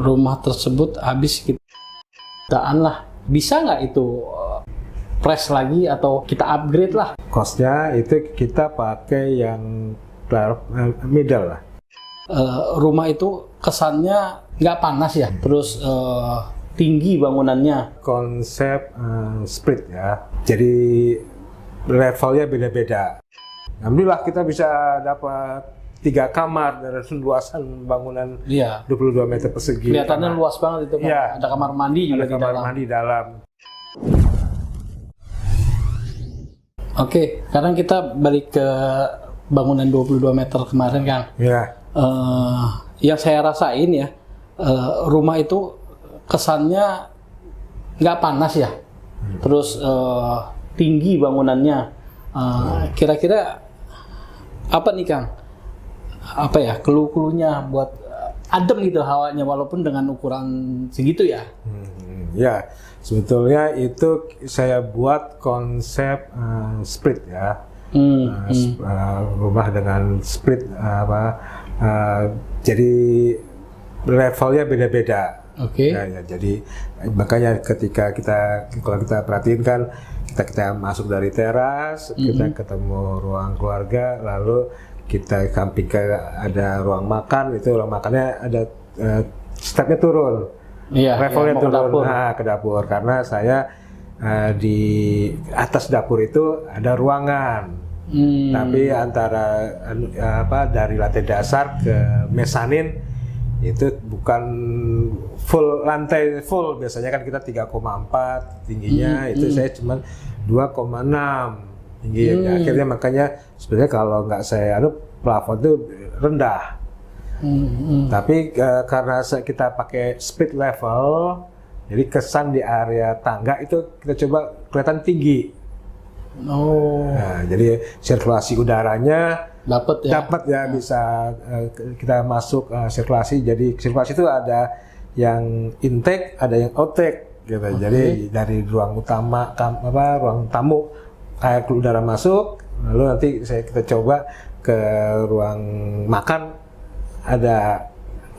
rumah tersebut habis jutaan lah. Bisa nggak itu press lagi atau kita upgrade lah? Cost-nya itu kita pakai yang middle lah. Rumah itu kesannya nggak panas ya, terus tinggi bangunannya. Konsep split ya, jadi levelnya beda-beda. Alhamdulillah kita bisa dapat 3 kamar dan luasan bangunan 22 meter persegi. Kelihatannya luas banget itu kan. Ya, ada kamar mandi juga ada kamar mandi dalam. Oke, sekarang kita balik ke bangunan 22 meter kemarin, Kang. Ya. Yang saya rasain ya, rumah itu kesannya nggak panas ya, terus tinggi bangunannya. Kira-kira apa nih, Kang? Apa ya keluh-keluhnya buat adem gitu hawanya walaupun dengan ukuran segitu ya? Ya, sebetulnya itu saya buat konsep split ya. Rumah dengan split jadi levelnya beda-beda. Oke. Ya, jadi makanya ketika kalau kita perhatiin kan kita masuk dari teras, kita ketemu ruang keluarga, lalu kita samping ada ruang makan, itu ruang makannya ada stepnya turun, levelnya turun ke dapur karena saya di atas dapur itu ada ruangan, tapi antara dari lantai dasar ke mesanin itu bukan lantai full, biasanya kan kita 3,4 tingginya, itu saya cuma 2,6 tinggi. Akhirnya makanya sebenarnya kalau nggak saya plafon itu rendah. Tapi karena kita pakai split level, jadi kesan di area tangga itu kita coba kelihatan tinggi. Nah, jadi sirkulasi udaranya dapat ya, bisa kita masuk sirkulasi. Jadi sirkulasi itu ada yang intake, ada yang outtake gitu. Jadi dari ruang utama ruang tamu air udara masuk, lalu nanti kita coba ke ruang makan ada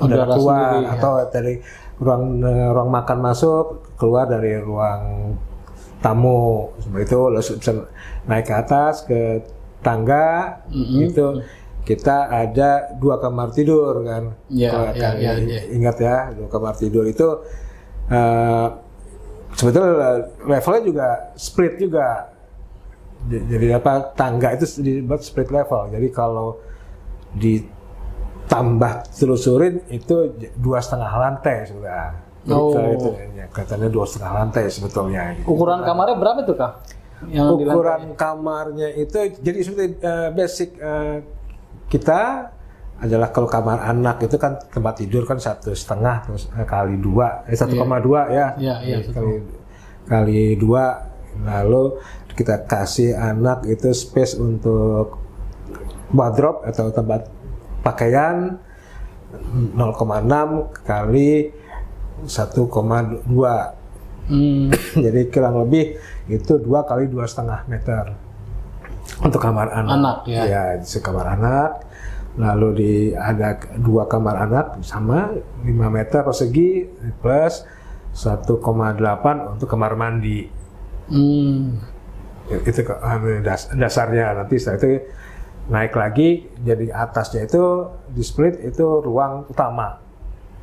udara keluar sendiri, atau dari ruang makan masuk keluar dari ruang tamu seperti itu, lalu bisa naik ke atas ke tangga. Itu kita ada 2 kamar tidur kan. Ingat ya, 2 kamar tidur itu sebetulnya levelnya juga split juga. Jadi tangga itu dibuat split level. Jadi kalau ditambah telusurin itu 2,5 lantai sudah. Katanya 2,5 lantai sebetulnya. Ukuran kamarnya berapa tuh, Kang? Ukuran kamarnya itu jadi seperti basic kita adalah kalau kamar anak itu kan tempat tidur kan 1,5 terus kali 2, 1,2 ya. Kali 2, lalu kita kasih anak itu space untuk wardrobe atau tempat pakaian 0,6 kali 1,2. Jadi kurang lebih itu 2 kali 2,5 meter untuk kamar anak. Ya, kamar anak. Lalu ada 2 kamar anak sama 5 meter persegi plus 1,8 untuk kamar mandi. Itu dasarnya. Nanti setelah itu naik lagi, jadi atasnya itu di split itu ruang utama,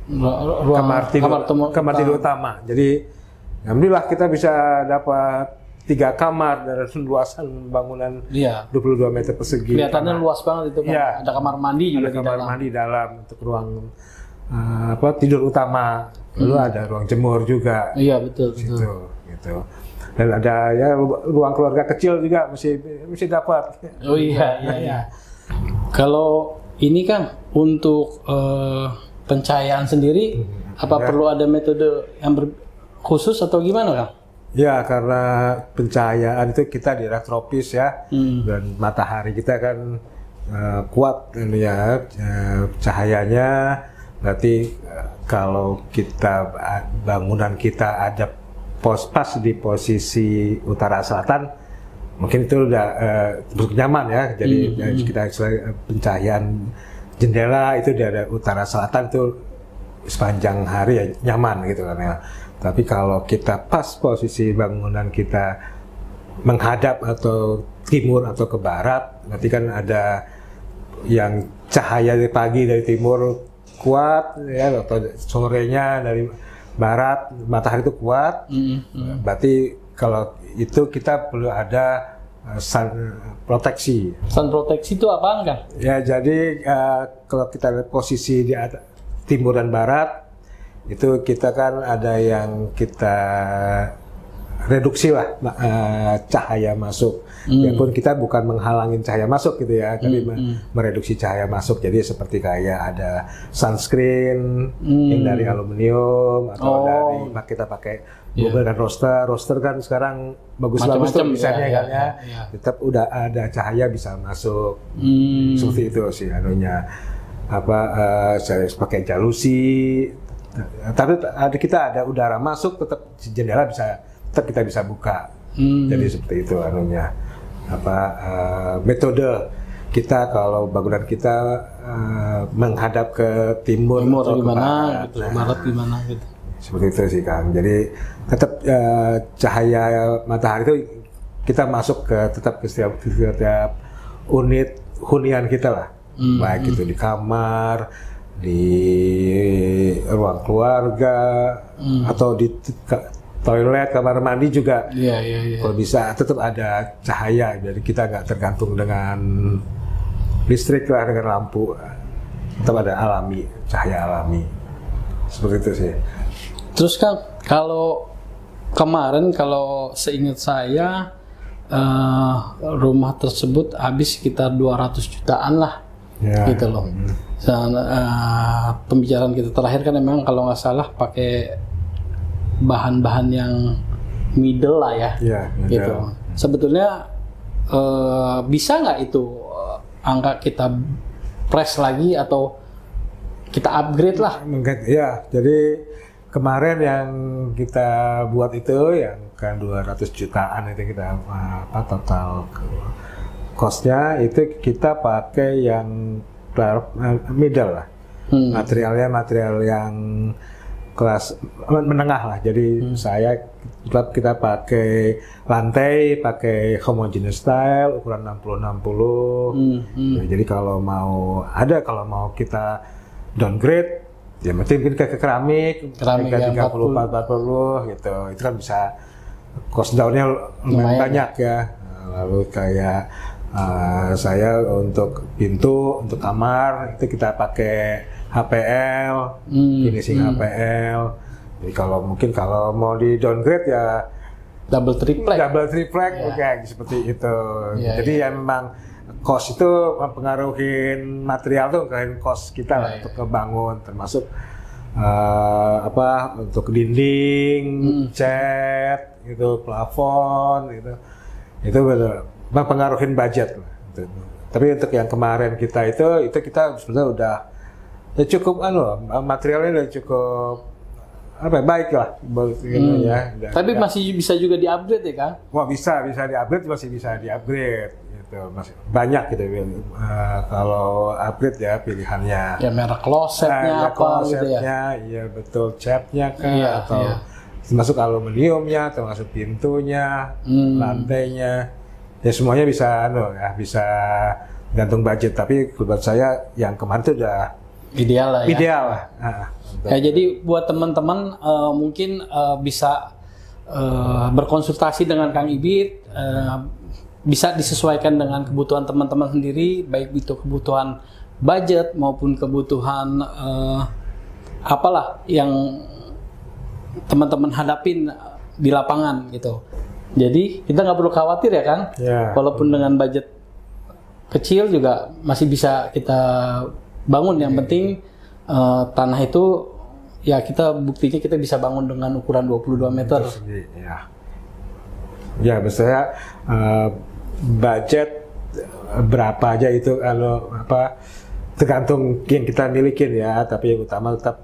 kamar tidur utama. Jadi alhamdulillah kita bisa dapat 3 kamar dan luasan bangunan 22 meter persegi. Kelihatannya luas banget itu kan. Ada kamar mandi juga di dalam. Ada kamar mandi dalam untuk ruang tidur utama. Lalu ada ruang jemur juga. Iya, betul. Gitu. Dan ada ya ruang keluarga kecil juga mesti dapat. Oh iya. Kalau ini kan untuk pencahayaan sendiri, perlu ada metode yang khusus atau gimana, Kang? Ya, karena pencahayaan itu kita di daerah tropis ya, dan matahari kita kan kuat ya cahayanya. Berarti kalau bangunan kita ada pas di posisi utara selatan, mungkin itu udah nyaman ya. Jadi kita pencahayaan jendela itu di utara selatan itu sepanjang hari ya nyaman gitu kan ya. Tapi kalau kita pas posisi bangunan kita menghadap atau timur atau ke barat, nanti kan ada yang cahaya dari pagi dari timur kuat ya, atau sorenya dari barat matahari itu kuat. Berarti kalau itu kita perlu ada sun proteksi. Sun proteksi itu apaan kan? Ya jadi kalau kita lihat posisi di timur dan barat itu kita kan ada yang kita reduksi lah cahaya masuk. Biarpun kita bukan menghalangin cahaya masuk gitu ya, tapi mereduksi cahaya masuk. Jadi seperti kayak ada sunscreen yang dari aluminium atau dari kita pakai menggunakan roster kan sekarang bagus-bagus tuh desainnya kan ya. Tetap udah ada cahaya bisa masuk. Seperti itu sih anunya. Saya pakai jalusi. Tapi kita ada udara masuk, tetap jendela tetap kita bisa buka. Jadi seperti itu anunya. Metode kita kalau bangunan kita menghadap ke timur atau gimana, ke barat gimana gitu. Seperti itu sih Kang. Jadi tetap cahaya matahari itu kita masuk tetap ke setiap unit hunian kita lah. Baik itu di kamar, di ruang keluarga, atau di toilet, kamar mandi juga. Kalau bisa tetap ada cahaya, jadi kita nggak tergantung dengan listrik lah, dengan lampu. Tetap ada cahaya alami. Seperti itu sih. Terus Kang, kalau kemarin kalau seingat saya rumah tersebut habis sekitar 200 jutaan lah. Gitu loh. Dan pembicaraan kita terakhir kan memang kalau nggak salah pakai bahan-bahan yang middle lah ya, gitu. Sebetulnya bisa nggak itu angka kita press lagi atau kita upgrade lah? Ya, jadi kemarin yang kita buat itu yang kan 200 jutaan itu kita total cost-nya itu kita pakai yang middle lah. Materialnya material yang kelas menengah lah. Jadi kita pakai lantai, pakai homogeneous style ukuran 60-60. Jadi kalau mau kita downgrade, ya mungkin ke keramik yang 30-40 gitu. Itu kan bisa cost down-nya lumayan banyak ya. Lalu kayak saya untuk pintu, untuk kamar itu kita pakai HPL, finishing HPL. Jadi kalau mau di downgrade ya double triplek, seperti itu. Jadi ya memang cost itu mempengaruhi material tuh ke cost kita lah untuk ngebangun, termasuk untuk dinding, cat, gitu, plafon, gitu. Itu mempengaruhi budget lah. Tapi untuk yang kemarin kita itu kita sebenarnya udah cukup materialnya udah cukup baik lah ya. Tapi masih bisa juga di-upgrade ya Kang? Wah bisa di-upgrade, masih bisa di-upgrade gitu. Masih banyak gitu kalau upgrade ya pilihannya. Ya merek klosetnya gitu ya. Iya betul, catnya atau termasuk aluminiumnya, termasuk pintunya, lantainya. Ya semuanya bisa bisa gantung budget, tapi buat saya yang kemarin itu udah ideal lah ya. Ideal lah. Jadi buat teman-teman mungkin bisa berkonsultasi dengan Kang Ibit, bisa disesuaikan dengan kebutuhan teman-teman sendiri, baik itu kebutuhan budget maupun kebutuhan apalah yang teman-teman hadapin di lapangan gitu. Jadi kita nggak perlu khawatir ya Kang, walaupun dengan budget kecil juga masih bisa kita bangun. Yang penting tanah itu ya buktinya kita bisa bangun dengan ukuran 22 meter. Ya misalnya budget berapa aja itu kalau tergantung yang kita milikin ya, tapi yang utama tetap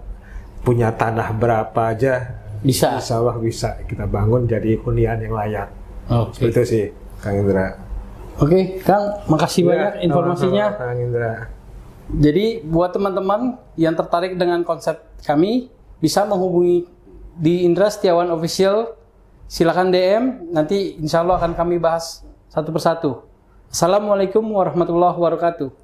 punya tanah berapa aja. Insya Allah bisa kita bangun jadi hunian yang layak. Seperti itu sih, Kang Indra. Oke, Kang, makasih banyak informasinya. Kang Indra. Jadi buat teman-teman yang tertarik dengan konsep kami, bisa menghubungi di Indra Setiawan Official. Silakan DM, nanti insya Allah akan kami bahas satu persatu. Assalamualaikum warahmatullahi wabarakatuh.